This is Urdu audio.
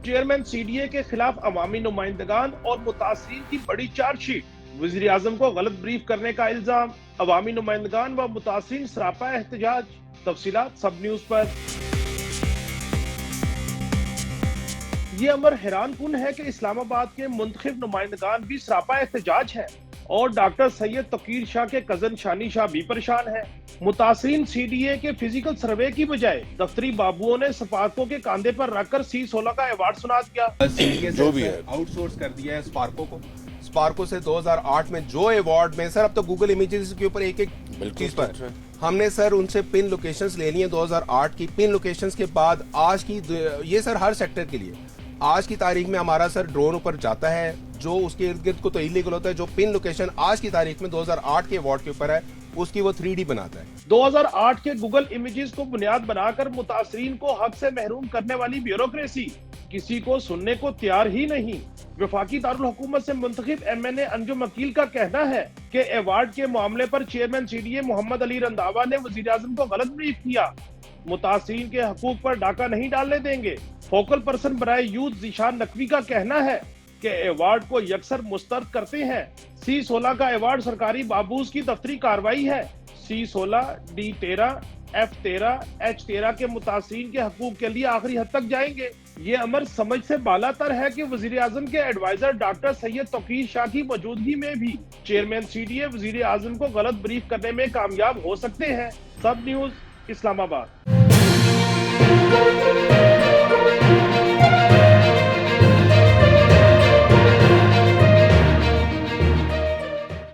چیئرمین سی ڈی اے کے خلاف عوامی نمائندگان اور متاثرین کی بڑی چارج شیٹ، وزیر اعظم کو غلط بریف کرنے کا الزام، عوامی نمائندگان و متاثرین سراپا احتجاج۔ تفصیلات سب نیوز پر۔ یہ امر حیران کن ہے کہ اسلام آباد کے منتخب نمائندگان بھی سراپا احتجاج ہیں اور ڈاکٹر سید توقیر شاہ کے کزن شانی شاہ بھی پریشان ہیں۔ متاثرین سی ڈی اے کے فزیکل سروے کی بجائے دفتری بابوؤں نے سپارکو کے کاندھے پر رکھ کر C16 کا ایوارڈ سنا دیا۔ جو بھی ہے آؤٹ سورس کر دیا ہے سپارکو کو۔ سپارکو سے 2008 میں جو ایوارڈ میں سر اب تو گوگل امیجز کے اوپر ایک چیز پر ہم نے سر ان سے پن لوکیشنز لے لی ہیں 2008 کی پن لوکیشنز کے بعد آج کی یہ سر ہر سیکٹر کے لیے آج کی تاریخ میں ہمارا سر ڈرون اوپر جاتا ہے جو اس کے ارد گرد کو تو ایلیگل ہوتا ہے، جو پن لوکیشن آج کی تاریخ میں 2008 کے ایوارڈ کے اوپر ہے اس کی وہ 3D بناتا ہے۔ 2008 کے گوگل امیجز کو بنیاد بنا کر متاثرین کو حق سے محروم کرنے والی بیوروکریسی کسی کو سننے کو تیار ہی نہیں۔ وفاقی دارالحکومت سے منتخب MNA انجم وکیل کا کہنا ہے کہ ایوارڈ کے معاملے پر چیئرمین CDA محمد علی رنداوا نے وزیر اعظم کو غلط بریف کیا۔ متاثرین کے حقوق پر ڈاکہ نہیں ڈالنے دیں گے۔ فوکل پرسن برائے یوتھ ذیشان نقوی کا کہنا ہے کہ ایوارڈ کو یکسر مسترد کرتے ہیں۔ C16 کا ایوارڈ سرکاری بابوز کی دفتری کارروائی ہے۔ C16 D13 F13 H13 کے متاثرین کے حقوق کے لیے آخری حد تک جائیں گے۔ یہ امر سمجھ سے بالا تر ہے کہ وزیر اعظم کے ایڈوائزر ڈاکٹر سید توقیر شاہ کی موجودگی میں بھی چیئرمین CDA وزیر اعظم کو غلط بریف کرنے میں کامیاب ہو سکتے ہیں۔ سب نیوز اسلام آباد۔